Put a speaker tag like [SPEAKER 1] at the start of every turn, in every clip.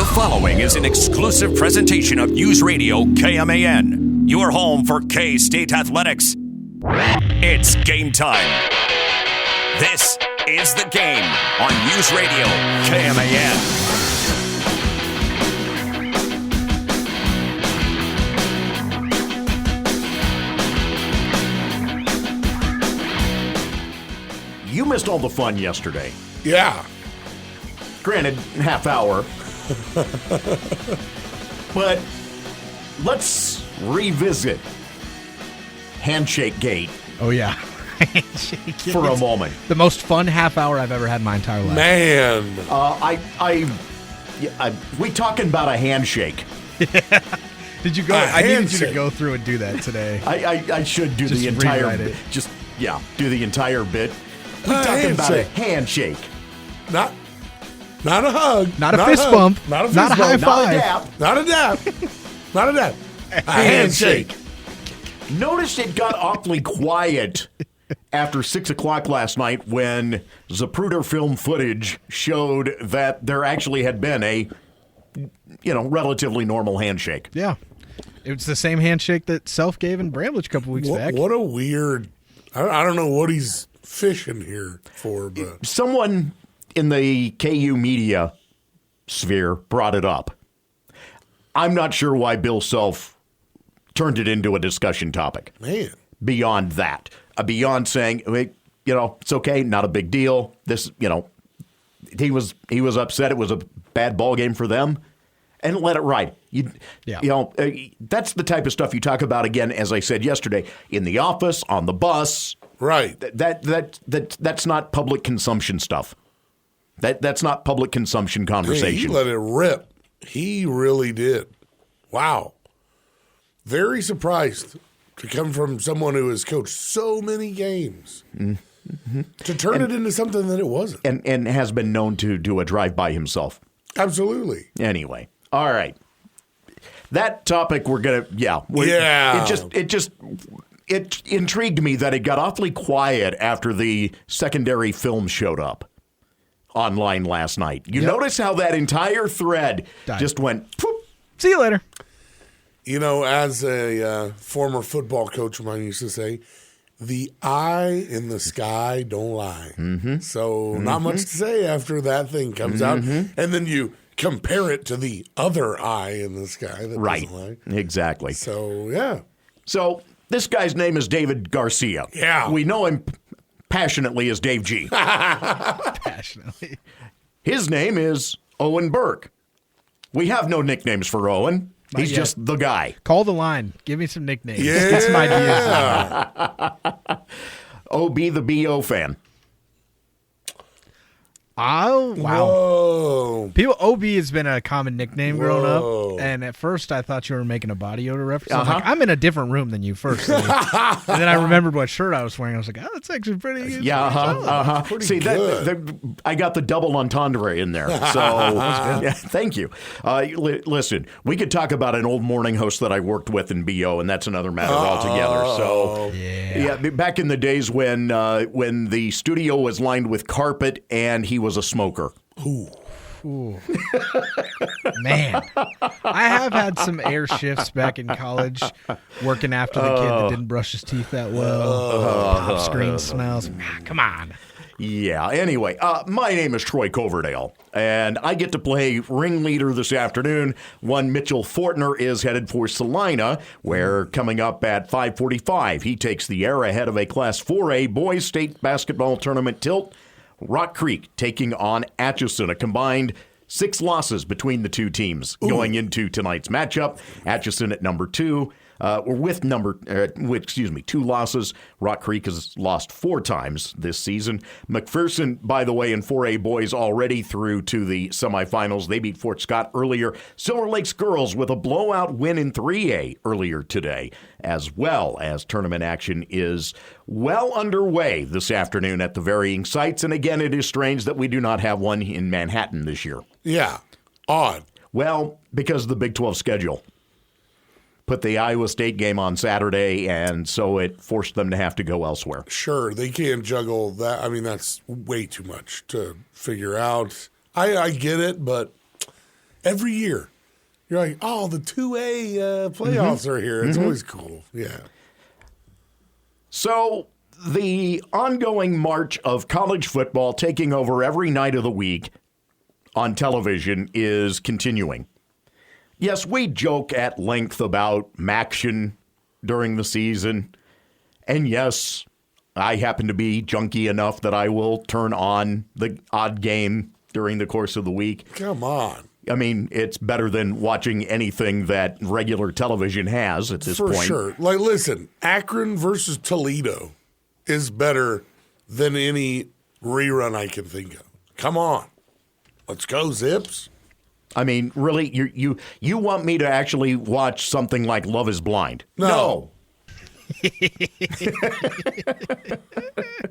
[SPEAKER 1] The following is an exclusive presentation of News Radio KMAN, your home for K-State athletics. It's game time. This is The Game on News Radio KMAN.
[SPEAKER 2] You missed all the fun yesterday.
[SPEAKER 3] Yeah.
[SPEAKER 2] Granted, half hour. But let's revisit Handshake Gate.
[SPEAKER 4] Oh, yeah.
[SPEAKER 2] For a moment.
[SPEAKER 4] The most fun half hour I've ever had in my entire life.
[SPEAKER 3] Man.
[SPEAKER 2] We talking about a handshake.
[SPEAKER 4] Did you go? I needed you to go through and do that today.
[SPEAKER 2] I should do
[SPEAKER 4] Just
[SPEAKER 2] the entire
[SPEAKER 4] rewrite
[SPEAKER 2] bit.
[SPEAKER 4] it.
[SPEAKER 2] Do the entire bit. We talking about a handshake.
[SPEAKER 3] Not a hug.
[SPEAKER 4] Not a fist bump.
[SPEAKER 3] Not a fist
[SPEAKER 4] Not a
[SPEAKER 3] bump.
[SPEAKER 4] high
[SPEAKER 2] Not a
[SPEAKER 4] five.
[SPEAKER 2] dap.
[SPEAKER 3] Not a dap. Not a dap. A handshake.
[SPEAKER 2] Noticed it got awfully quiet after 6 o'clock last night when Zapruder film footage showed that there actually had been a, relatively normal handshake.
[SPEAKER 4] Yeah. It was the same handshake that Self gave in Bramlage a couple weeks back.
[SPEAKER 3] What a weird. I don't know what he's fishing here for, but
[SPEAKER 2] Someone in the KU media sphere brought it up. I'm not sure why Bill Self turned it into a discussion topic.
[SPEAKER 3] man.
[SPEAKER 2] Beyond that, beyond saying, it's okay, not a big deal. This, he was upset. It was a bad ball game for them, and let it ride. That's the type of stuff you talk about again. As I said yesterday, in the office, on the bus.
[SPEAKER 3] Right.
[SPEAKER 2] That's not public consumption stuff. That's not public consumption conversation.
[SPEAKER 3] He let it rip. He really did. Wow. Very surprised to come from someone who has coached so many games to turn it into something that it wasn't.
[SPEAKER 2] And has been known to do a drive-by himself.
[SPEAKER 3] Absolutely.
[SPEAKER 2] Anyway, all right. That topic we're going to, It intrigued me that it got awfully quiet after the secondary film showed up online last night. You notice how that entire thread just went, poof.
[SPEAKER 4] See you later.
[SPEAKER 3] As a former football coach of mine used to say, the eye in the sky don't lie. Mm-hmm. So not much to say after that thing comes out. And then you compare it to the other eye in the sky that doesn't lie.
[SPEAKER 2] Exactly.
[SPEAKER 3] So, yeah.
[SPEAKER 2] So this guy's name is David Garcia.
[SPEAKER 3] Yeah.
[SPEAKER 2] We know him passionately as Dave G.
[SPEAKER 4] Passionately.
[SPEAKER 2] His name is Owen Burke. We have no nicknames for Owen. He's just the guy.
[SPEAKER 4] Call the line. Give me some nicknames.
[SPEAKER 3] Yeah.
[SPEAKER 4] Get some ideas.
[SPEAKER 2] OB the BO fan.
[SPEAKER 4] Oh, wow.
[SPEAKER 3] Whoa.
[SPEAKER 4] OB has been a common nickname growing up, and at first I thought you were making a body odor reference. I was like, I'm in a different room than you first. And then I remembered what shirt I was wearing. I was like, that's actually pretty good.
[SPEAKER 2] Yeah,
[SPEAKER 3] Pretty
[SPEAKER 2] See,
[SPEAKER 3] good.
[SPEAKER 2] I got the double entendre in there. So, yeah, thank you. Listen, we could talk about an old morning host that I worked with in BO, and that's another matter altogether. So, yeah, back in the days when the studio was lined with carpet and he was a smoker.
[SPEAKER 4] Ooh. Man, I have had some air shifts back in college, working after the kid that didn't brush his teeth that well. Pop screen smells. Come on.
[SPEAKER 2] Yeah, anyway, my name is Troy Coverdale, and I get to play ringleader this afternoon. One Mitchell Fortner is headed for Salina, where coming up at 5:45, he takes the air ahead of a Class 4A boys state basketball tournament tilt. Rock Creek taking on Atchison, a combined 6 losses between the two teams going into tonight's matchup. Atchison at number 2. With 2 losses. Rock Creek has lost 4 times this season. McPherson, by the way, in 4A boys already through to the semifinals. They beat Fort Scott earlier. Silver Lakes girls with a blowout win in 3A earlier today, as well as tournament action is well underway this afternoon at the varying sites. And again, it is strange that we do not have one in Manhattan this year.
[SPEAKER 3] Yeah. Odd.
[SPEAKER 2] Well, because of the Big 12 schedule. Put the Iowa State game on Saturday, and so it forced them to have to go elsewhere.
[SPEAKER 3] Sure, they can't juggle that. I mean, that's way too much to figure out. I get it, but every year. You're like, oh, the 2A playoffs are here. It's always cool. Yeah.
[SPEAKER 2] So the ongoing march of college football taking over every night of the week on television is continuing. Yes, we joke at length about Maction during the season. And yes, I happen to be junky enough that I will turn on the odd game during the course of the week.
[SPEAKER 3] Come on.
[SPEAKER 2] I mean, it's better than watching anything that regular television has at this point.
[SPEAKER 3] For sure. Like, listen, Akron versus Toledo is better than any rerun I can think of. Come on. Let's go, Zips.
[SPEAKER 2] I mean, really, you want me to actually watch something like Love is Blind? No.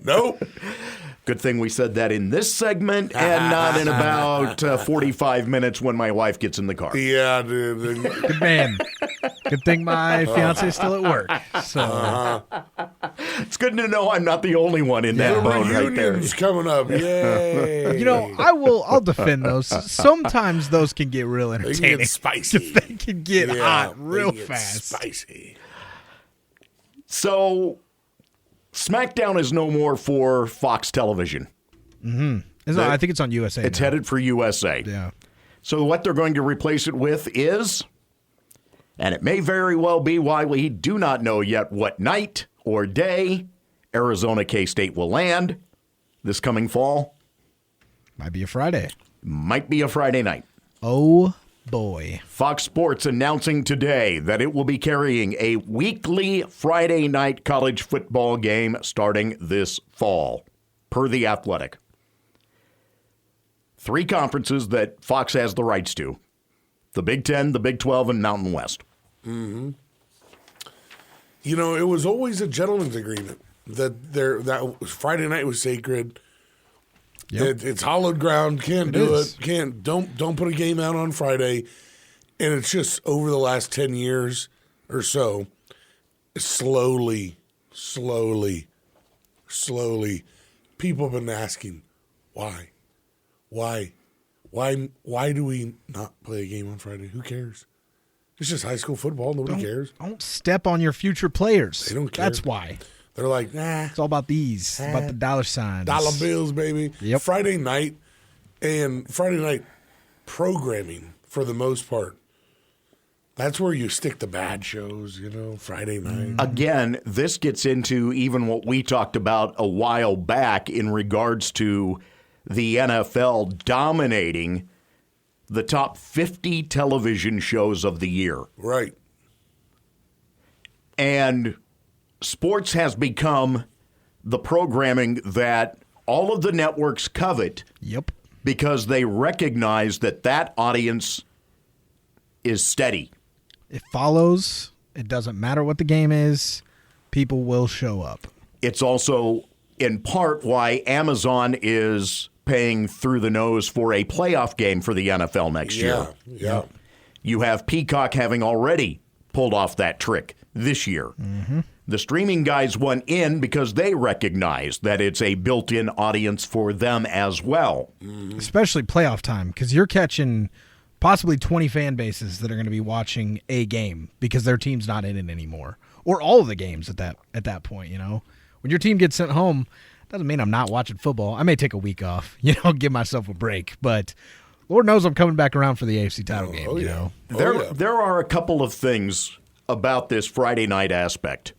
[SPEAKER 3] Nope.
[SPEAKER 2] Good thing we said that in this segment and not in about 45 minutes when my wife gets in the car.
[SPEAKER 3] Yeah, dude.
[SPEAKER 4] Good man. Good thing my fiance is still at work. So
[SPEAKER 2] it's good to know I'm not the only one in that boat right there.
[SPEAKER 3] Reunion's coming up. Yay.
[SPEAKER 4] You know, I'll defend those. Sometimes those can get real entertaining.
[SPEAKER 3] They can get spicy.
[SPEAKER 4] They can get hot real fast.
[SPEAKER 3] Spicy.
[SPEAKER 2] So SmackDown is no more for Fox Television.
[SPEAKER 4] I think it's on USA.
[SPEAKER 2] It's
[SPEAKER 4] now.
[SPEAKER 2] headed for USA.
[SPEAKER 4] Yeah.
[SPEAKER 2] So what they're going to replace it with is, and it may very well be why we do not know yet what night or day Arizona K-State will land this coming fall.
[SPEAKER 4] Might be a Friday.
[SPEAKER 2] Might be a Friday night.
[SPEAKER 4] Oh, boy.
[SPEAKER 2] Fox Sports announcing today that it will be carrying a weekly Friday night college football game starting this fall, per The Athletic. 3 conferences that Fox has the rights to: the Big Ten, the Big 12, and Mountain West.
[SPEAKER 3] Mm-hmm. You know, it was always a gentleman's agreement that Friday night was sacred. Yep. It's hallowed ground. Can't do it. Don't put a game out on Friday. And it's just over the last 10 years or so, slowly, people have been asking, why? Why do we not play a game on Friday? Who cares? It's just high school football. Nobody cares.
[SPEAKER 4] Don't step on your future players.
[SPEAKER 3] They don't care.
[SPEAKER 4] That's why.
[SPEAKER 3] They're like, nah.
[SPEAKER 4] It's all about these, about the dollar signs.
[SPEAKER 3] Dollar bills, baby.
[SPEAKER 4] Yep.
[SPEAKER 3] Friday night programming, for the most part, that's where you stick the bad shows, Friday night.
[SPEAKER 2] Again, this gets into even what we talked about a while back in regards to the NFL dominating the top 50 television shows of the year.
[SPEAKER 3] Right.
[SPEAKER 2] And sports has become the programming that all of the networks covet.
[SPEAKER 4] Yep.
[SPEAKER 2] Because they recognize that audience is steady.
[SPEAKER 4] It follows. It doesn't matter what the game is. People will show up.
[SPEAKER 2] It's also in part why Amazon is paying through the nose for a playoff game for the NFL next year.
[SPEAKER 3] Yeah.
[SPEAKER 2] You have Peacock having already pulled off that trick this year.
[SPEAKER 4] Mm-hmm.
[SPEAKER 2] The streaming guys went in because they recognize that it's a built-in audience for them as well.
[SPEAKER 3] Mm-hmm.
[SPEAKER 4] Especially playoff time, because you're catching possibly 20 fan bases that are going to be watching a game because their team's not in it anymore, or all of the games at that point. When your team gets sent home, doesn't mean I'm not watching football. I may take a week off, give myself a break, but Lord knows I'm coming back around for the AFC title game.
[SPEAKER 2] There are a couple of things about this Friday night aspect.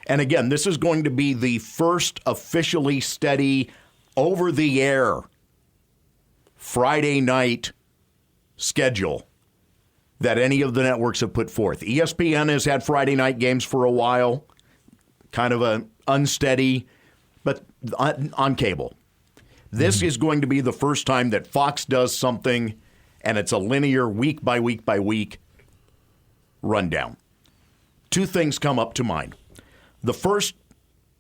[SPEAKER 2] And again, this is going to be the first officially steady, over-the-air Friday night schedule that any of the networks have put forth. ESPN has had Friday night games for a while, kind of an unsteady, but on cable. This is going to be the first time that Fox does something, and it's a linear week by week by week rundown. 2 things come up to mind. The first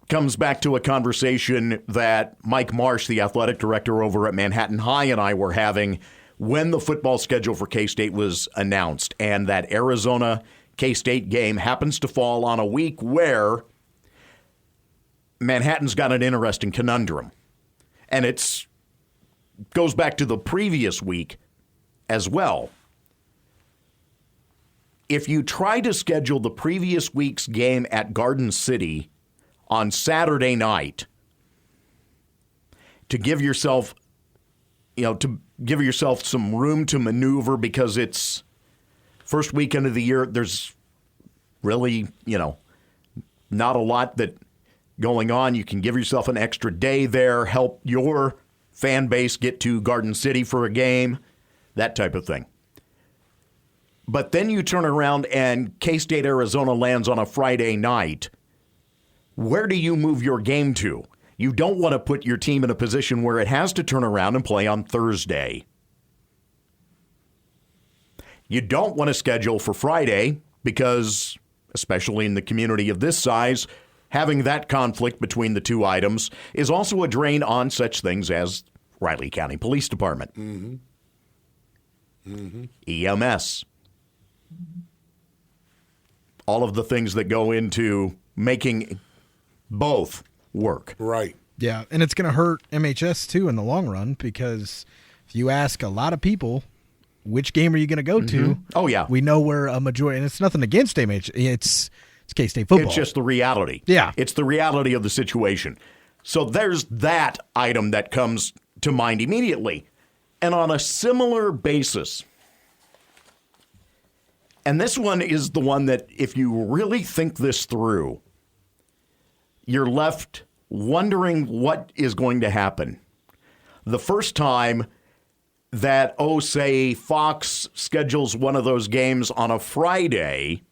[SPEAKER 2] comes back to a conversation that Mike Marsh, the athletic director over at Manhattan High, and I were having when the football schedule for K-State was announced, and that Arizona K-State game happens to fall on a week where Manhattan's got an interesting conundrum. And it goes back to the previous week as well. If you try to schedule the previous week's game at Garden City on Saturday night to give yourself, some room to maneuver, because it's first weekend of the year, there's really, not a lot that going on. You can give yourself an extra day there, help your fan base get to Garden City for a game, that type of thing. But then you turn around and K-State, Arizona lands on a Friday night. Where do you move your game to? You don't want to put your team in a position where it has to turn around and play on Thursday. You don't want to schedule for Friday because, especially in the community of this size, having that conflict between the two items is also a drain on such things as Riley County Police Department, EMS, all of the things that go into making both work.
[SPEAKER 3] Right.
[SPEAKER 4] Yeah, and it's going to hurt MHS too in the long run, because if you ask a lot of people, which game are you going to go to?
[SPEAKER 2] Oh, yeah.
[SPEAKER 4] We know where a majority, and it's nothing against MHS. It's K-State football.
[SPEAKER 2] It's just the reality.
[SPEAKER 4] Yeah.
[SPEAKER 2] It's the reality of the situation. So there's that item that comes to mind immediately. And on a similar basis, and this one is the one that if you really think this through, you're left wondering what is going to happen. The first time that, say, Fox schedules one of those games on a Friday,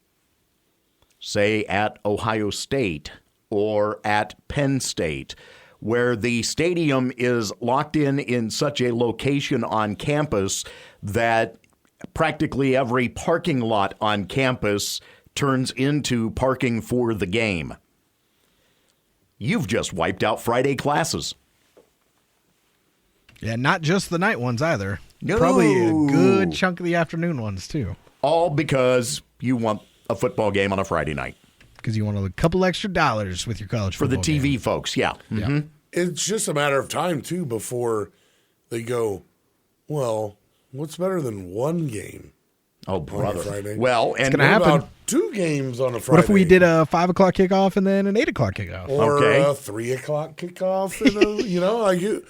[SPEAKER 2] say at Ohio State or at Penn State, where the stadium is locked in such a location on campus that practically every parking lot on campus turns into parking for the game. You've just wiped out Friday classes.
[SPEAKER 4] Yeah, not just the night ones either.
[SPEAKER 2] No.
[SPEAKER 4] Probably a good chunk of the afternoon ones too.
[SPEAKER 2] All because you want a football game on a Friday night.
[SPEAKER 4] Because you want a couple extra dollars with your college
[SPEAKER 2] football. For the TV
[SPEAKER 4] game.
[SPEAKER 2] folks, yeah.
[SPEAKER 4] Yeah.
[SPEAKER 3] It's just a matter of time, too, before they go, well, what's better than one game?
[SPEAKER 2] Oh, brother.
[SPEAKER 3] On a Friday?
[SPEAKER 2] Well, and
[SPEAKER 4] gonna happen.
[SPEAKER 3] About 2 games on a Friday?
[SPEAKER 4] What if we did a 5 o'clock kickoff and then an 8 o'clock kickoff?
[SPEAKER 3] Or
[SPEAKER 2] Okay.
[SPEAKER 3] a 3 o'clock kickoff? And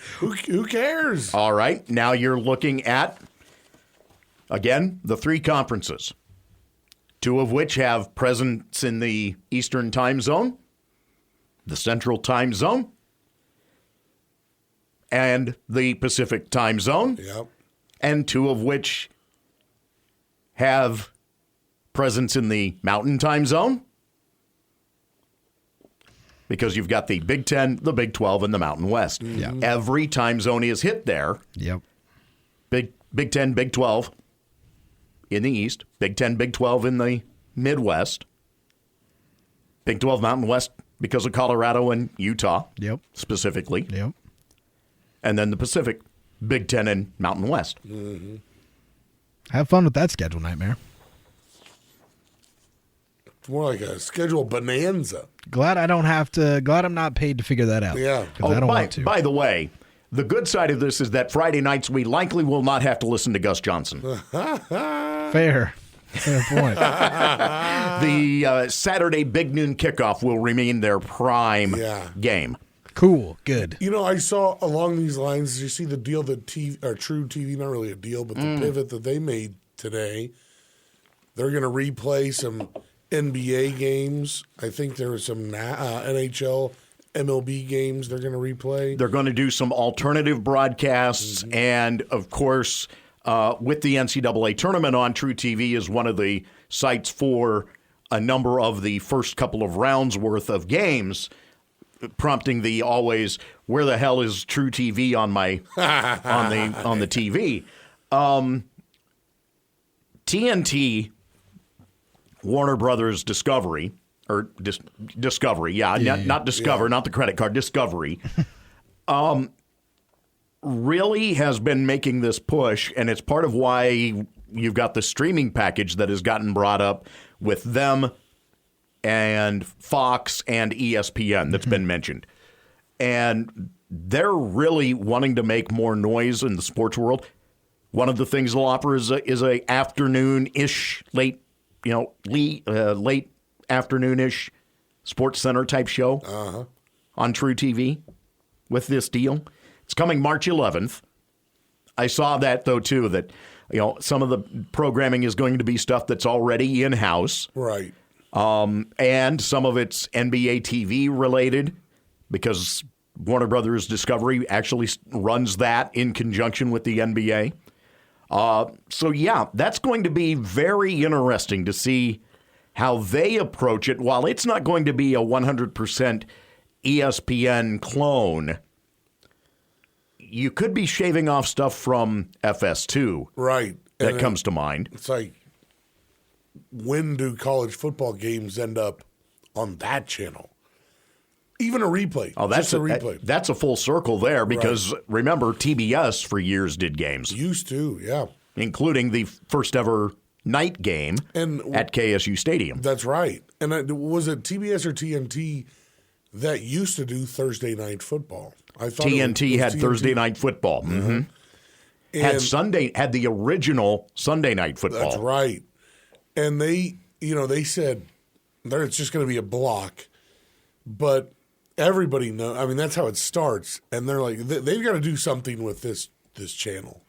[SPEAKER 3] who cares?
[SPEAKER 2] All right. Now you're looking at, again, the 3 conferences, 2 of which have presence in the Eastern time zone, the Central time zone, and the Pacific time zone,
[SPEAKER 3] Yep.
[SPEAKER 2] and 2 of which have presence in the Mountain time zone, because you've got the Big 10, the Big 12, and the Mountain West.
[SPEAKER 4] Yeah.
[SPEAKER 2] Every time zone is hit there.
[SPEAKER 4] Yep.
[SPEAKER 2] Big 10, Big 12 in the East, Big 10, Big 12 in the Midwest, Big 12 Mountain West because of Colorado and Utah,
[SPEAKER 4] Yep.
[SPEAKER 2] specifically,
[SPEAKER 4] Yep.
[SPEAKER 2] and then the Pacific, Big 10 and Mountain West.
[SPEAKER 3] Mm-hmm.
[SPEAKER 4] Have fun with that schedule nightmare.
[SPEAKER 3] It's more like a schedule bonanza.
[SPEAKER 4] Glad I'm not paid to figure that out.
[SPEAKER 3] Yeah.
[SPEAKER 4] 'Cause I don't want to.
[SPEAKER 2] By the way, the good side of this is that Friday nights we likely will not have to listen to Gus Johnson.
[SPEAKER 4] Fair point.
[SPEAKER 2] The Saturday Big Noon kickoff will remain their prime game.
[SPEAKER 4] Cool. Good.
[SPEAKER 3] I saw along these lines, did you see the deal that True TV, not really a deal, but the pivot that they made today? They're going to replay some NBA games. I think there are some NHL, MLB games they're going to replay.
[SPEAKER 2] They're going to do some alternative broadcasts, and of course, with the NCAA tournament on, True TV is one of the sites for a number of the first couple of rounds worth of games, prompting the always, where the hell is True TV on my on the TV? TNT, Warner Brothers Discovery, or Discovery, not Discover, not the credit card, Discovery, really has been making this push, and it's part of why you've got the streaming package that has gotten brought up with them and Fox and ESPN that's been mentioned. And they're really wanting to make more noise in the sports world. One of the things they'll offer is a afternoon-ish, late afternoon-ish Sports Center type show on True TV with this deal. It's coming March 11th. I saw that, though, too, that some of the programming is going to be stuff that's already in-house.
[SPEAKER 3] Right.
[SPEAKER 2] And some of it's NBA TV related because Warner Brothers Discovery actually runs that in conjunction with the NBA. So, yeah, that's going to be very interesting to see how they approach it. While it's not going to be a 100% ESPN clone, you could be shaving off stuff from FS2.
[SPEAKER 3] Right.
[SPEAKER 2] That comes to mind.
[SPEAKER 3] It's like, when do college football games end up on that channel? Even a replay.
[SPEAKER 2] Oh, that's a replay. That's a full circle there because, remember, TBS for years did games.
[SPEAKER 3] Used to, yeah.
[SPEAKER 2] Including the first ever night game at KSU Stadium.
[SPEAKER 3] That's right. And was it TBS or TNT that used to do Thursday night football? I thought
[SPEAKER 2] TNT had TNT. Thursday night football. Mm-hmm. Had the original Sunday night football.
[SPEAKER 3] That's right. And they said it's just going to be a block, but everybody knows. I mean, that's how it starts. And they're like, they've got to do something with this channel.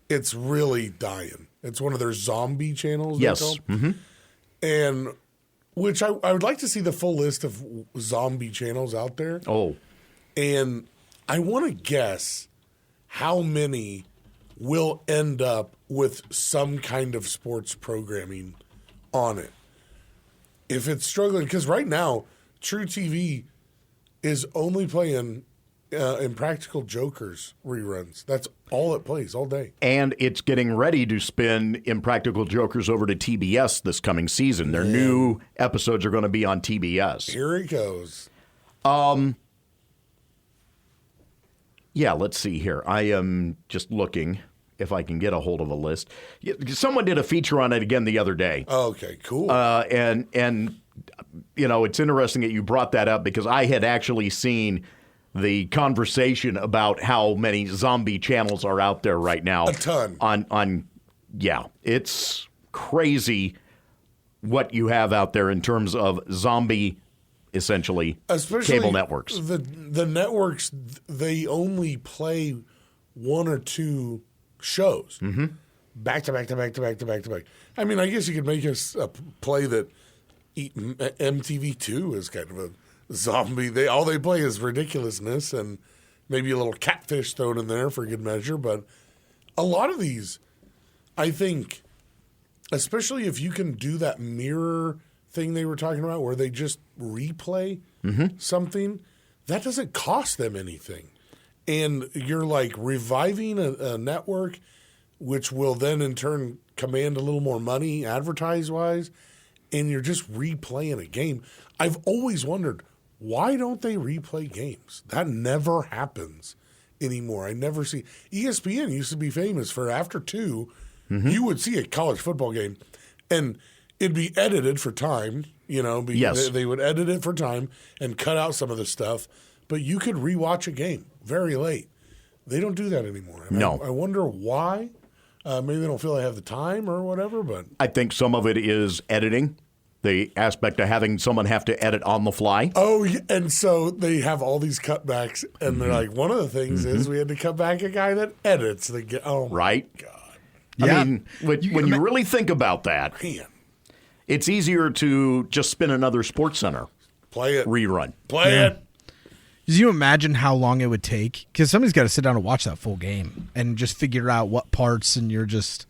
[SPEAKER 3] It's really dying. It's one of their zombie channels.
[SPEAKER 2] Yes. Mm-hmm.
[SPEAKER 3] And which I would like to see the full list of zombie channels out there.
[SPEAKER 2] Oh.
[SPEAKER 3] And I want to guess how many will end up with some kind of sports programming on it. If it's struggling, because right now, True TV is only playing Impractical Jokers reruns. That's all it plays all day.
[SPEAKER 2] And it's getting ready to spin Impractical Jokers over to TBS this coming season. Their new episodes are going to be on TBS.
[SPEAKER 3] Here it goes.
[SPEAKER 2] Yeah, let's see here. I am just looking if I can get a hold of a list. Someone did a feature on it again the other day.
[SPEAKER 3] Okay, cool.
[SPEAKER 2] And it's interesting that you brought that up because I had actually seen the conversation about how many zombie channels are out there right now.
[SPEAKER 3] A ton.
[SPEAKER 2] It's crazy what you have out there in terms of zombie, essentially,
[SPEAKER 3] especially
[SPEAKER 2] cable networks.
[SPEAKER 3] The networks, they only play one or two shows back to back to back to back to back to back. I mean, I guess you could make a play that MTV2 is kind of a zombie. All they play is ridiculousness and maybe a little catfish thrown in there for good measure. But a lot of these, I think, especially if you can do that mirror thing they were talking about where they just replay something, that doesn't cost them anything. And you're like reviving a network, which will then in turn command a little more money advertise-wise, and you're just replaying a game. I've always wondered, why don't they replay games? That never happens anymore. I never see. ESPN used to be famous for after 2, you would see a college football game, and it'd be edited for time.
[SPEAKER 2] Yes.
[SPEAKER 3] They would edit it for time and cut out some of the stuff, but you could rewatch a game very late. They don't do that anymore. And
[SPEAKER 2] no.
[SPEAKER 3] I wonder why. Maybe they don't feel they have the time or whatever. But
[SPEAKER 2] I think some of it is editing. The aspect of having someone have to edit on the fly.
[SPEAKER 3] Oh, and so they have all these cutbacks, and they're like, one of the things is we had to cut back a guy that edits the game. Oh,
[SPEAKER 2] right?
[SPEAKER 3] My God.
[SPEAKER 2] Yeah. I mean, when you really think about that,
[SPEAKER 3] Man.
[SPEAKER 2] It's easier to just spin another Sports Center.
[SPEAKER 3] Play it.
[SPEAKER 2] Rerun.
[SPEAKER 3] Play it.
[SPEAKER 4] Can you imagine how long it would take? Because somebody's got to sit down and watch that full game and just figure out what parts, and you're just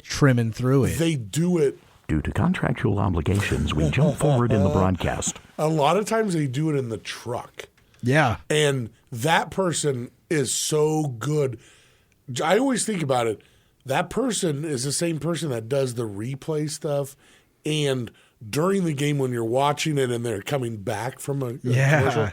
[SPEAKER 4] trimming through it.
[SPEAKER 3] They do it.
[SPEAKER 2] Due to contractual obligations, we jump forward in the broadcast.
[SPEAKER 3] A lot of times they do it in the truck.
[SPEAKER 4] Yeah.
[SPEAKER 3] And that person is so good. I always think about it. That person is the same person that does the replay stuff. And during the game when you're watching it and they're coming back from a commercial,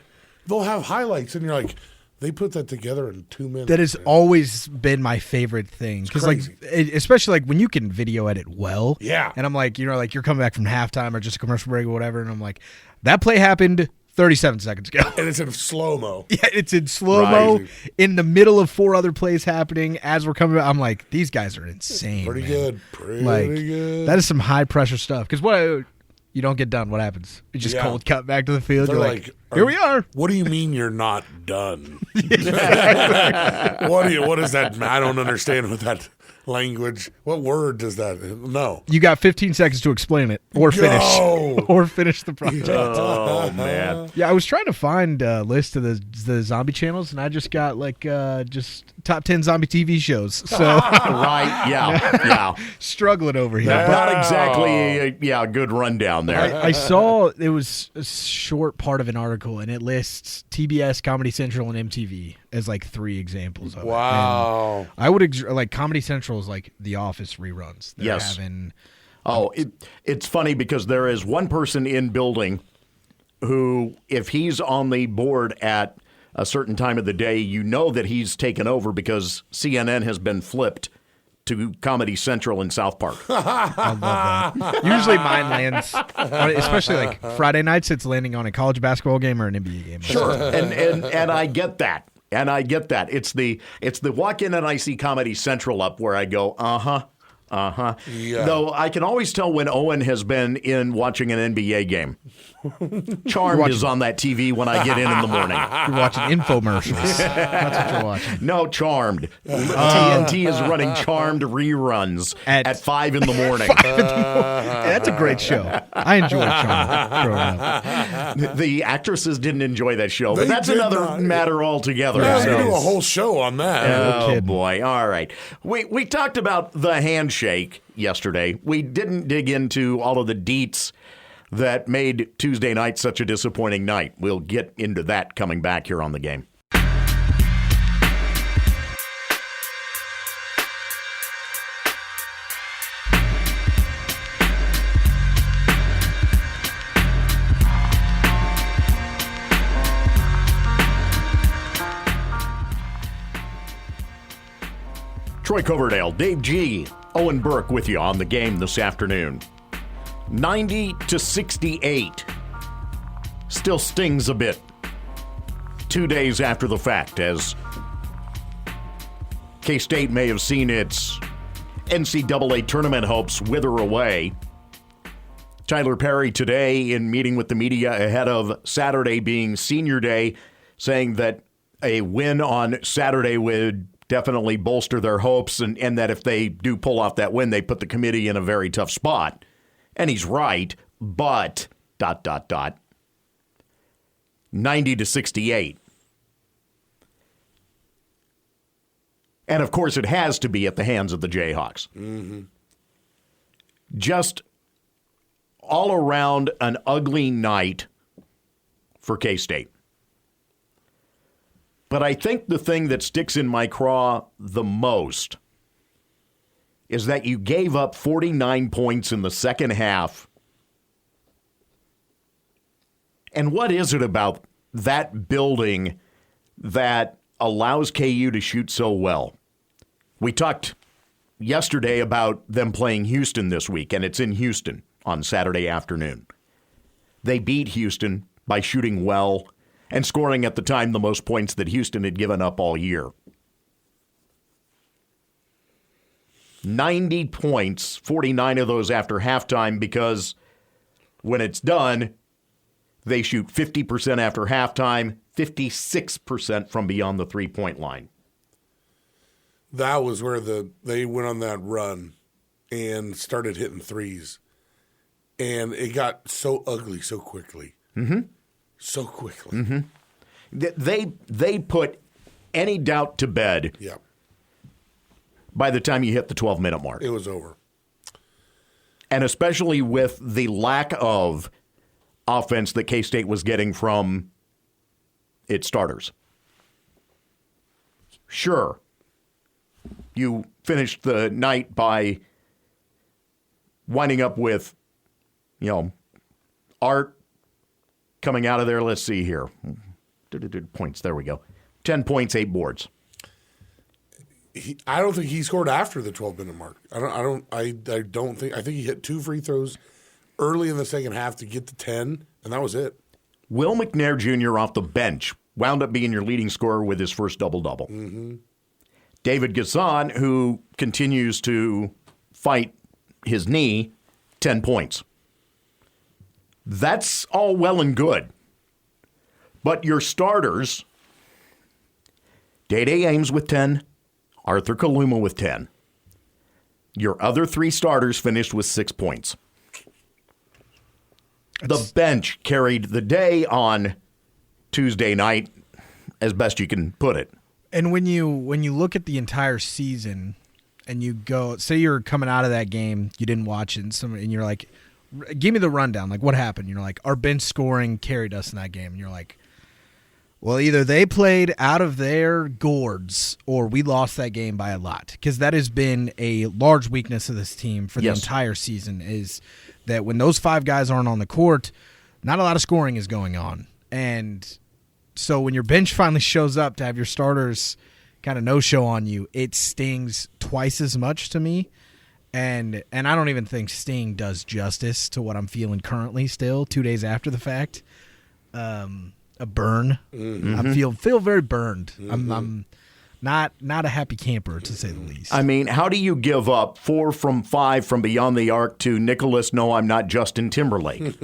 [SPEAKER 3] they'll have highlights. And you're like, they put that together in 2 minutes.
[SPEAKER 4] That has always been my favorite thing. Because, especially when you can video edit well.
[SPEAKER 3] Yeah.
[SPEAKER 4] And I'm like, you're coming back from halftime or just a commercial break or whatever. And I'm like, that play happened 37 seconds ago.
[SPEAKER 3] And it's in slow-mo.
[SPEAKER 4] Yeah, it's in slow-mo in the middle of 4 other plays happening as we're coming. I'm like, these guys are insane.
[SPEAKER 3] Pretty good. Pretty good.
[SPEAKER 4] That is some high-pressure stuff. Because you don't get done, what happens? You just cold cut back to the field.
[SPEAKER 3] They're
[SPEAKER 4] you're like, here we are.
[SPEAKER 3] What do you mean you're not done? What is that? I don't understand what that language. What word does that? No.
[SPEAKER 4] You got 15 seconds to explain it or finish. Or finish the project.
[SPEAKER 2] Oh, man.
[SPEAKER 4] Yeah, I was trying to find a list of the zombie channels, and I just got just top 10 zombie TV shows. So
[SPEAKER 2] Right, yeah.
[SPEAKER 4] Struggling over here.
[SPEAKER 2] Not exactly a good rundown there.
[SPEAKER 4] I saw it was a short part of an article, and it lists TBS, Comedy Central, and MTV as like 3 examples of it.
[SPEAKER 3] Wow.
[SPEAKER 4] And I would like Comedy Central is like The Office reruns. They're
[SPEAKER 2] Yes.
[SPEAKER 4] having.
[SPEAKER 2] It's funny because there is one person in building who, if he's on the board at a certain time of the day, you know that he's taken over because CNN has been flipped to Comedy Central in South Park.
[SPEAKER 4] I love that. Usually mine lands, especially like Friday nights, it's landing on a college basketball game or an NBA game.
[SPEAKER 2] Sure, and I get that. And I get that. It's the walk in and I see Comedy Central up where I go, uh-huh.
[SPEAKER 3] Yeah.
[SPEAKER 2] Though I can always tell when Owen has been in watching an NBA game. Charmed is on that TV when I get in the morning.
[SPEAKER 4] You're watching infomercials. That's what you're watching.
[SPEAKER 2] No, Charmed. TNT is running Charmed reruns at 5 in the morning.
[SPEAKER 4] That's a great show. I enjoyed Charmed growing up.
[SPEAKER 2] The actresses didn't enjoy that show, but
[SPEAKER 3] They
[SPEAKER 2] that's
[SPEAKER 3] did
[SPEAKER 2] another
[SPEAKER 3] not.
[SPEAKER 2] matter altogether.
[SPEAKER 3] Yeah,
[SPEAKER 2] So-
[SPEAKER 3] we do a whole show on that.
[SPEAKER 2] Oh, boy. All right. We talked about the handshake yesterday. We didn't dig into all of the deets that made Tuesday night such a disappointing night. We'll get into that coming back here on the game. Troy Coverdale, Dave G., Owen Burke with you on the game this afternoon. 90-68. Still stings a bit 2 days after the fact, as K-State may have seen its NCAA tournament hopes wither away. Tyler Perry today, in meeting with the media ahead of Saturday being senior day, saying that a win on Saturday would definitely bolster their hopes, and that if they do pull off that win, they put the committee in a very tough spot. And he's right, but ... 90-68. And of course, it has to be at the hands of the Jayhawks. Mm-hmm. Just all around an ugly night for K-State. But I think the thing that sticks in my craw the most is that you gave up 49 points in the second half. And what is it about that building that allows KU to shoot so well? We talked yesterday about them playing Houston this week, and it's in Houston on Saturday afternoon. They beat Houston by shooting well and scoring at the time the most points that Houston had given up all year. 90 points, 49 of those after halftime, because when it's done, they shoot 50% after halftime, 56% from beyond the three-point line.
[SPEAKER 3] That was where they went on that run and started hitting threes. And it got so ugly so quickly. Mm-hmm. So quickly.
[SPEAKER 2] Mm-hmm. They put any doubt to bed.
[SPEAKER 3] Yeah.
[SPEAKER 2] By the time you hit the 12-minute mark.
[SPEAKER 3] It was over.
[SPEAKER 2] And especially with the lack of offense that K-State was getting from its starters. Sure, you finished the night by winding up with, Art coming out of there. Let's see here. Points. There we go. 10 points, 8 boards.
[SPEAKER 3] I don't think he scored after the 12-minute mark. I think he hit 2 free throws early in the second half to get to 10, and that was it.
[SPEAKER 2] Will McNair Jr. off the bench wound up being your leading scorer with his first double-double.
[SPEAKER 3] Mm-hmm.
[SPEAKER 2] David Gasson, who continues to fight his knee, 10 points. That's all well and good. But your starters, Day-Day Ames with 10, Arthur Kaluma with 10. Your other 3 starters finished with 6 points. The bench carried the day on Tuesday night, as best you can put it.
[SPEAKER 4] And when you look at the entire season and you go, say you're coming out of that game, you didn't watch it, and you're like, give me the rundown. Like, what happened? You're like, our bench scoring carried us in that game. And you're like, well, either they played out of their gourds or we lost that game by a lot. Because that has been a large weakness of this team for the entire season, is that when those 5 guys aren't on the court, not a lot of scoring is going on. And so when your bench finally shows up to have your starters kind of no-show on you, it stings twice as much to me. And I don't even think Sting does justice to what I'm feeling currently still, 2 days after the fact. A burn. Mm-hmm. I feel very burned. Mm-hmm. I'm not a happy camper, to say the least.
[SPEAKER 2] I mean, how do you give up 4 from 5 from beyond the arc to Nicholas, no, I'm not Justin Timberlake?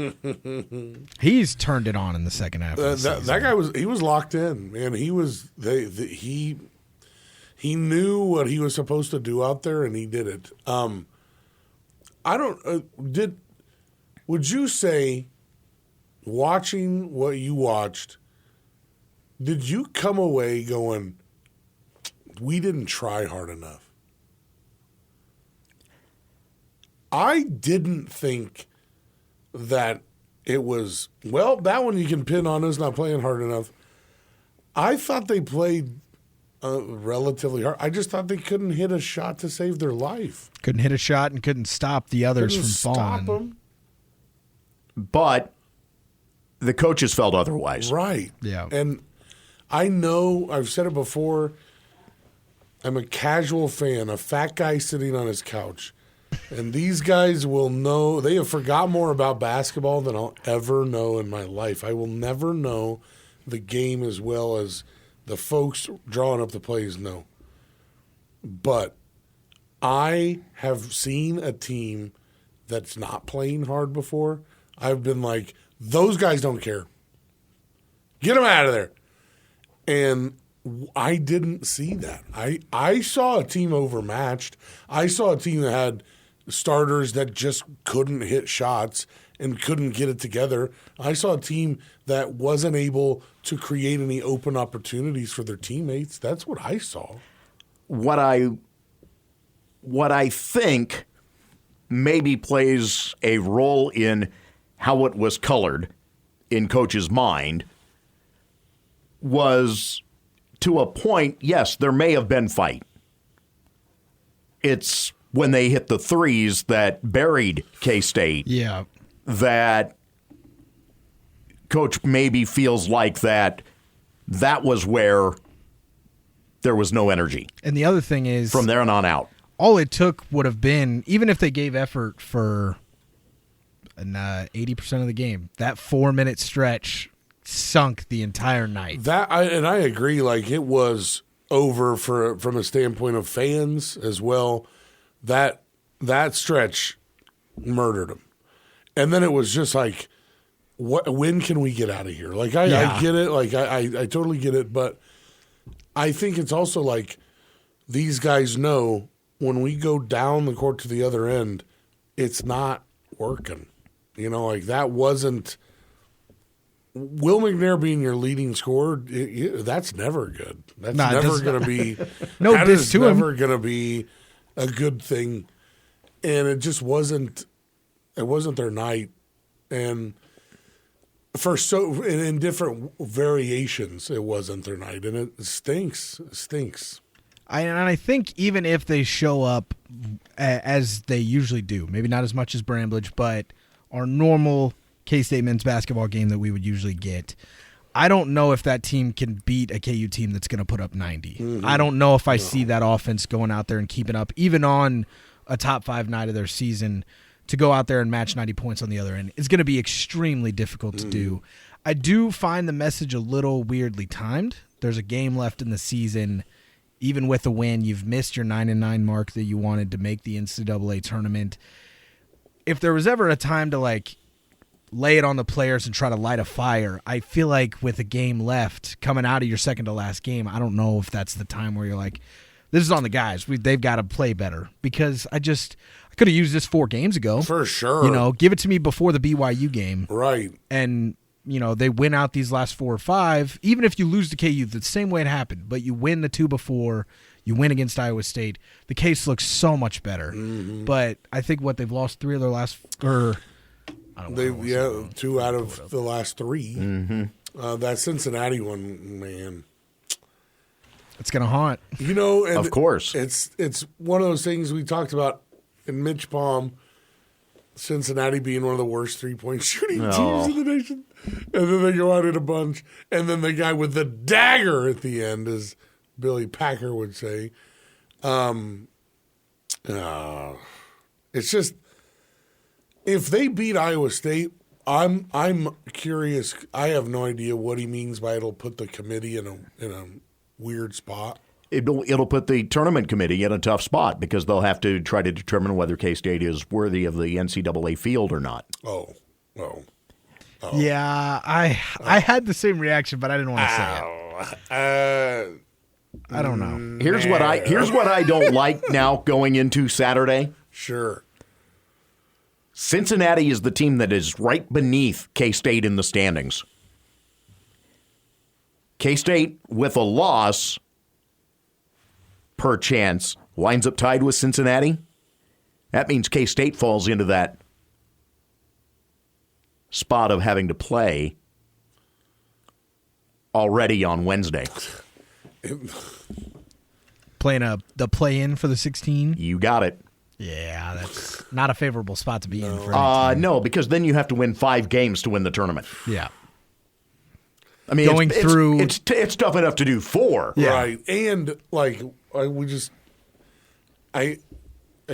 [SPEAKER 4] He's turned it on in the second half of the season.
[SPEAKER 3] That guy was locked in, man. He was he knew what he was supposed to do out there, and he did it. Would you say, watching what you watched, did you come away going, we didn't try hard enough? I didn't think that it was, well, that one you can pin on us not playing hard enough. I thought they played relatively hard. I just thought they couldn't hit a shot to save their life.
[SPEAKER 4] Couldn't hit a shot and couldn't stop the others from falling.
[SPEAKER 3] Stop them.
[SPEAKER 2] But the coaches felt otherwise.
[SPEAKER 3] Right.
[SPEAKER 4] Yeah.
[SPEAKER 3] And I know, I've said it before, I'm a casual fan, a fat guy sitting on his couch. And these guys will know, they have forgot more about basketball than I'll ever know in my life. I will never know the game as well as the folks drawing up the plays know. But I have seen a team that's not playing hard before. I've been like, those guys don't care. Get them out of there. And I didn't see that. I saw a team overmatched. I saw a team that had starters that just couldn't hit shots and couldn't get it together. I saw a team that wasn't able to create any open opportunities for their teammates. That's what I saw.
[SPEAKER 2] What I think maybe plays a role in how it was colored in Coach's mind was, to a point, yes, there may have been fight. It's when they hit the threes that buried K-State.
[SPEAKER 4] Yeah.
[SPEAKER 2] That Coach maybe feels like that was where there was no energy.
[SPEAKER 4] And the other thing is,
[SPEAKER 2] from there on out,
[SPEAKER 4] all it took would have been, even if they gave effort for 80% of the game, that 4-minute stretch sunk the entire night.
[SPEAKER 3] I agree. Like, it was over from a standpoint of fans as well. That stretch murdered them. And then it was just like, when can we get out of here? Like, I get it. Like, I totally get it. But I think it's also like, these guys know when we go down the court to the other end, it's not working. You know, like, that wasn't – Will McNair being your leading scorer, that's never good. That's never going to be –
[SPEAKER 4] no,
[SPEAKER 3] that is never
[SPEAKER 4] him.
[SPEAKER 3] Going to be a good thing. And it just wasn't – it wasn't their night. And in different variations, it wasn't their night. And it stinks. It stinks.
[SPEAKER 4] I think even if they show up as they usually do, maybe not as much as Bramblage, but our normal K-State men's basketball game that we would usually get, I don't know if that team can beat a KU team that's going to put up 90. Mm-hmm. I don't know if I see that offense going out there and keeping up, even on a top 5 night of their season, to go out there and match 90 points on the other end. It's going to be extremely difficult to do. I do find the message a little weirdly timed. There's a game left in the season. Even with a win, you've missed your 9-9 mark that you wanted to make the NCAA tournament. If there was ever a time to like lay it on the players and try to light a fire, I feel like with a game left coming out of your second to last game, I don't know if that's the time where you're like, this is on the guys. They've got to play better, because I could have used this 4 games ago.
[SPEAKER 3] For sure.
[SPEAKER 4] Give it to me before the BYU game.
[SPEAKER 3] Right.
[SPEAKER 4] And they win out these last 4 or 5. Even if you lose to KU, the same way it happened, but you win the 2 before, you win against Iowa State, the case looks so much better. Mm-hmm. But I think they've lost 3 of their last, or I don't know.
[SPEAKER 3] 2 out of the last 3.
[SPEAKER 2] Mm-hmm.
[SPEAKER 3] That Cincinnati one, man,
[SPEAKER 4] it's gonna haunt.
[SPEAKER 3] And
[SPEAKER 2] of course,
[SPEAKER 3] it's one of those things we talked about in Mitch Palm. Cincinnati being one of the worst 3-point shooting teams in the nation. And then they go out in a bunch. And then the guy with the dagger at the end, as Billy Packer would say. It's just, if they beat Iowa State, I'm curious. I have no idea what he means by it'll put the committee in a weird spot.
[SPEAKER 2] It'll put the tournament committee in a tough spot, because they'll have to try to determine whether K-State is worthy of the NCAA field or not.
[SPEAKER 3] Oh.
[SPEAKER 4] Yeah, I had the same reaction, but I didn't want to say it. I don't know.
[SPEAKER 2] Here's what I don't like now going into Saturday.
[SPEAKER 3] Sure.
[SPEAKER 2] Cincinnati is the team that is right beneath K-State in the standings. K-State, with a loss, per chance, winds up tied with Cincinnati. That means K-State falls into that spot of having to play already on Wednesday.
[SPEAKER 4] Playing the play-in for the 16?
[SPEAKER 2] You got it.
[SPEAKER 4] Yeah, that's not a favorable spot to be in for any team.
[SPEAKER 2] No, because then you have to win 5 games to win the tournament.
[SPEAKER 4] Yeah.
[SPEAKER 2] I mean, it's tough enough to do 4.
[SPEAKER 4] Yeah.
[SPEAKER 3] Right. And, I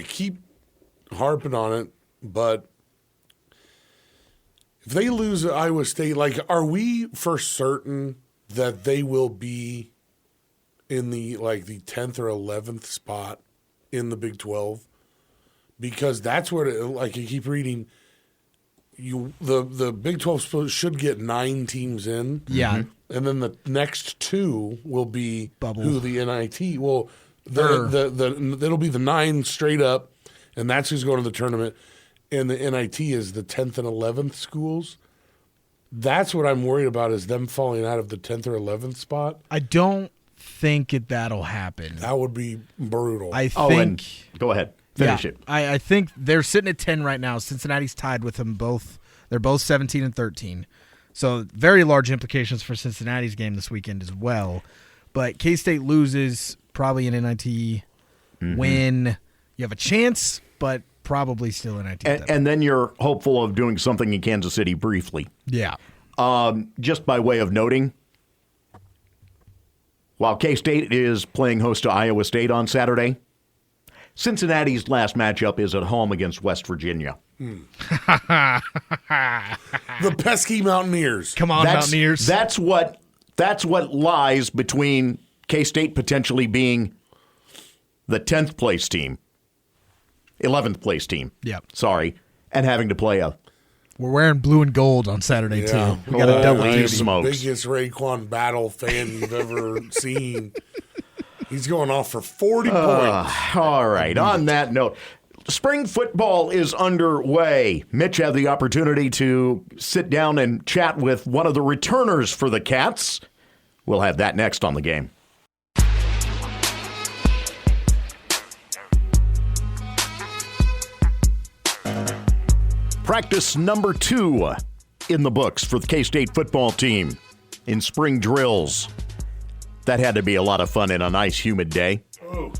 [SPEAKER 3] keep harping on it, but if they lose at Iowa State, are we for certain that they will be in the 10th or 11th spot in the Big 12? Because that's where, you keep reading, the Big 12 should get 9 teams in.
[SPEAKER 4] Yeah.
[SPEAKER 3] And then the next 2 will be
[SPEAKER 4] Bubble.
[SPEAKER 3] who the NIT. Well, it'll be the 9 straight up, and that's who's going to the tournament. And the NIT is the 10th and 11th schools. That's what I'm worried about, is them falling out of the 10th or 11th spot.
[SPEAKER 4] I don't think that'll happen.
[SPEAKER 3] That would be brutal.
[SPEAKER 4] I think.
[SPEAKER 2] Go ahead. Finish it.
[SPEAKER 4] I think they're sitting at 10 right now. Cincinnati's tied with them both. They're both 17 and 13. So very large implications for Cincinnati's game this weekend as well. But K-State loses, probably an NIT win. You have a chance, but probably still an NIT.
[SPEAKER 2] And then you're hopeful of doing something in Kansas City briefly.
[SPEAKER 4] Yeah.
[SPEAKER 2] Just by way of noting, while K-State is playing host to Iowa State on Saturday, Cincinnati's last matchup is at home against West Virginia.
[SPEAKER 3] The pesky Mountaineers.
[SPEAKER 4] Come on, Mountaineers.
[SPEAKER 2] That's what lies between K-State potentially being the 10th place team, 11th place team.
[SPEAKER 4] Yep.
[SPEAKER 2] Sorry, and having to play a.
[SPEAKER 4] We're wearing blue and gold on Saturday too. We got a double duty.
[SPEAKER 2] Smokes.
[SPEAKER 3] Biggest Raekwon Battle fan you've ever seen. He's going off for 40 points.
[SPEAKER 2] All right. On that note, spring football is underway. Mitch had the opportunity to sit down and chat with one of the returners for the Cats. We'll have that next on the game. Practice number 2 in the books for the K-State football team in spring drills. That had to be a lot of fun in a nice, humid day.
[SPEAKER 3] Oh.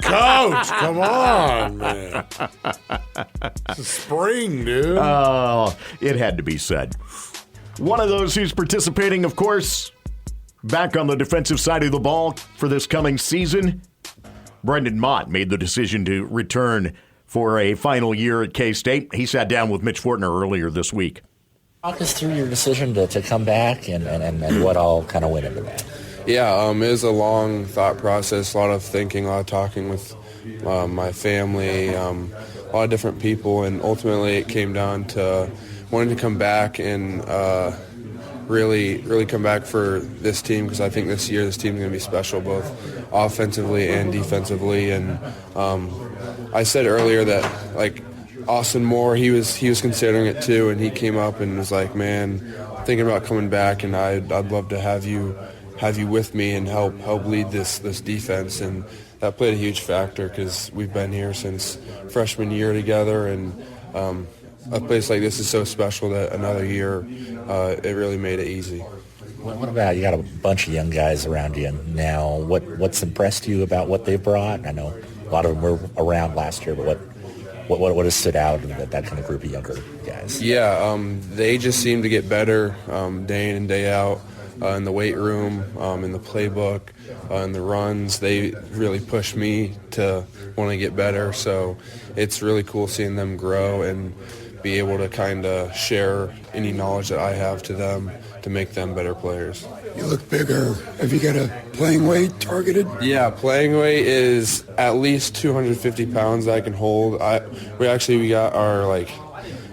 [SPEAKER 3] Coach, come on, man. It's spring, dude.
[SPEAKER 2] Oh, it had to be said. One of those who's participating, of course, back on the defensive side of the ball for this coming season, Brendan Mott made the decision to return for a final year at K-State. He sat down with Mitch Fortner earlier this week.
[SPEAKER 5] Walk us through your decision to come back and what all kind of went into that.
[SPEAKER 6] Yeah, it was a long thought process, a lot of thinking, a lot of talking with my family, a lot of different people, and ultimately it came down to wanting to come back and really come back for this team, because I think this year this team is going to be special both offensively and defensively. And I said earlier that, like, Austin Moore, he was considering it too, and he came up and was like, man, thinking about coming back, and I'd love to have you with me and help lead this defense. And that played a huge factor because we've been here since freshman year together, and a place like this is so special that another year, it really made it easy.
[SPEAKER 5] What about, you got a bunch of young guys around you now. What's impressed you about what they've brought? I know a lot of them were around last year, but what has stood out in that kind of group of younger guys?
[SPEAKER 6] Yeah, they just seem to get better day in and day out. In the weight room, in the playbook, in the runs, they really push me to want to get better. So it's really cool seeing them grow and be able to kind of share any knowledge that I have to them to make them better players.
[SPEAKER 7] You look bigger. Have you got a playing weight targeted?
[SPEAKER 6] Yeah, playing weight is at least 250 pounds I can hold. We got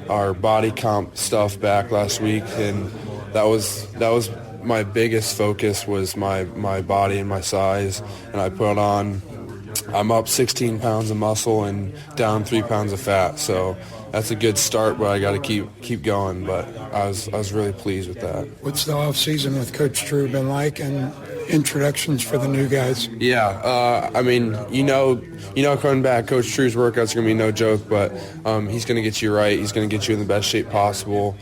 [SPEAKER 6] our body comp stuff back last week, and that was my biggest focus was my body and my size, and I put on, I'm up 16 pounds of muscle and down 3 pounds of fat, so that's a good start, but I got to keep going. But I was really pleased with that.
[SPEAKER 7] What's the off season with Coach Drew been like, and introductions for the new guys?
[SPEAKER 6] Yeah, I mean, coming back, Coach Drew's workouts are gonna be no joke, but he's gonna get you right. He's gonna get you in the best shape possible.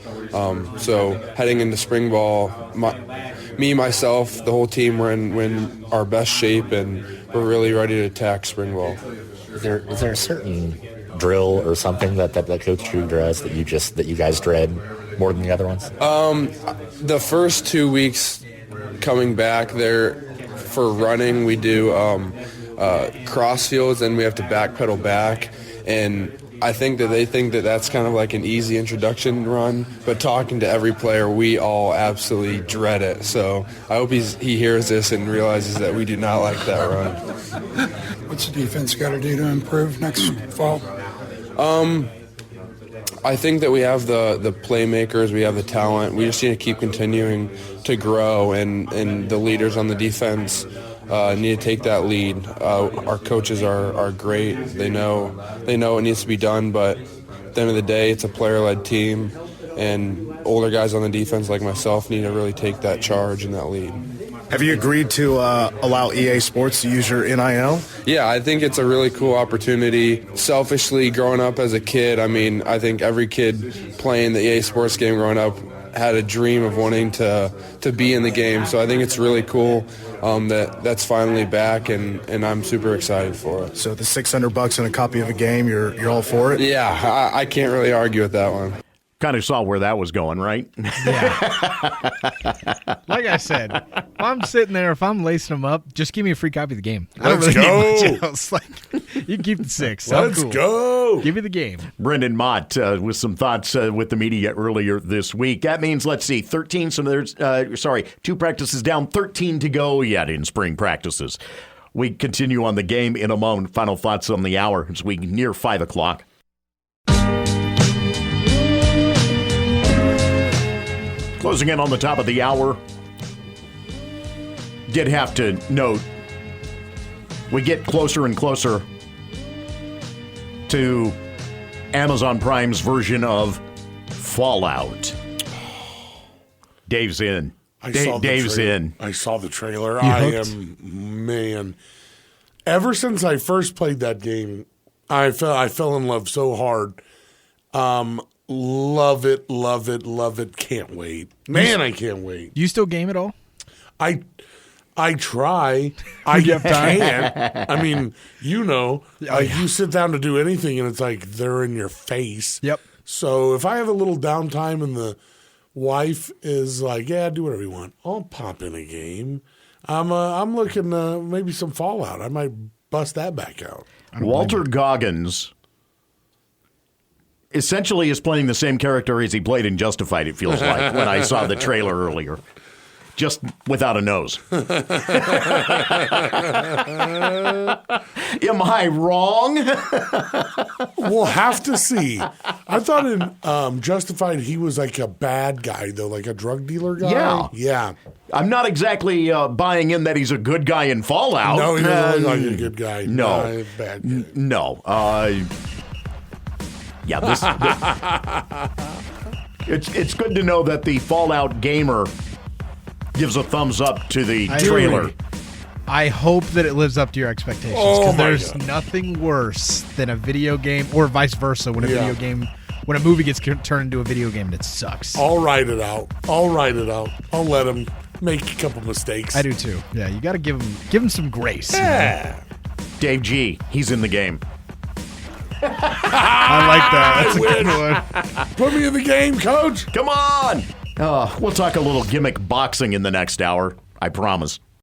[SPEAKER 6] So heading into spring ball, myself, the whole team, we're in our best shape, and we're really ready to attack spring ball.
[SPEAKER 5] Is there a certain drill or something that Coach Drew does that you guys dread more than the other ones?
[SPEAKER 6] The first 2 weeks coming back there for running, we do cross fields, and we have to backpedal back, and I think that they think that that's kind of like an easy introduction run, but talking to every player, we all absolutely dread it. So I hope he hears this and realizes that we do not like that run.
[SPEAKER 7] What's the defense got to do to improve next fall?
[SPEAKER 6] I think that we have the playmakers, we have the talent. We just need to keep continuing to grow, and the leaders on the defense need to take that lead. Our coaches are great. They know what needs to be done, but at the end of the day, it's a player-led team, and older guys on the defense like myself need to really take that charge and that lead.
[SPEAKER 8] Have you agreed to allow EA Sports to use your NIL?
[SPEAKER 6] Yeah, I think it's a really cool opportunity. Selfishly, growing up as a kid, I mean, I think every kid playing the EA Sports game growing up had a dream of wanting to be in the game. So I think it's really cool that's finally back, and I'm super excited for it.
[SPEAKER 8] So the $600 and a copy of a game, you're all for it?
[SPEAKER 6] Yeah, I can't really argue with that one.
[SPEAKER 2] Kind of saw where that was going, right?
[SPEAKER 4] Yeah. Like I said, if I'm sitting there, if I'm lacing them up, just give me a free copy of the game. I don't
[SPEAKER 3] Let's
[SPEAKER 4] really
[SPEAKER 3] go.
[SPEAKER 4] need much else. Like, you can keep the 6.
[SPEAKER 3] Let's go.
[SPEAKER 4] Give me the game.
[SPEAKER 2] Brendan Mott with some thoughts with the media earlier this week. That means, let's see, 2 practices down, 13 to go yet in spring practices. We continue on the game in a moment. Final thoughts on the hour as we near 5 o'clock. Closing in on the top of the hour, did have to note, we get closer and closer to Amazon Prime's version of Fallout. Dave's in. Dave's in.
[SPEAKER 3] I saw the trailer.
[SPEAKER 4] hooked?
[SPEAKER 3] Man. Ever since I first played that game, I fell in love so hard. Love it. Can't wait. Man, I can't wait.
[SPEAKER 4] Do you still game at all?
[SPEAKER 3] I try. I can. I mean, you sit down to do anything and it's like they're in your face.
[SPEAKER 4] Yep.
[SPEAKER 3] So if I have a little downtime and the wife is like, yeah, do whatever you want, I'll pop in a game. I'm looking maybe some Fallout. I might bust that back out.
[SPEAKER 2] Walton Goggans essentially is playing the same character as he played in Justified, it feels like, when I saw the trailer earlier. Just without a nose. Am I wrong?
[SPEAKER 3] We'll have to see. I thought in Justified he was like a bad guy, though, like a drug dealer guy.
[SPEAKER 2] Yeah.
[SPEAKER 3] Yeah.
[SPEAKER 2] I'm not exactly buying in that he's a good guy in Fallout.
[SPEAKER 3] No, he doesn't look like a good guy.
[SPEAKER 2] No.
[SPEAKER 3] Bad guy.
[SPEAKER 2] No. Yeah, it's good to know that the Fallout gamer gives a thumbs up to the trailer.
[SPEAKER 4] I hope that it lives up to your expectations.
[SPEAKER 3] Oh, my
[SPEAKER 4] there's
[SPEAKER 3] God.
[SPEAKER 4] nothing worse than a video game, or vice versa, when a movie gets turned into a video game and it sucks.
[SPEAKER 3] I'll write it out. I'll let him make a couple mistakes.
[SPEAKER 4] I do too. Yeah, you got to give him some grace.
[SPEAKER 3] Yeah.
[SPEAKER 2] Dave G, he's in the game.
[SPEAKER 4] I like that. That's a good one.
[SPEAKER 3] Put me in the game, coach.
[SPEAKER 2] Come on! We'll talk a little gimmick boxing in the next hour. I promise.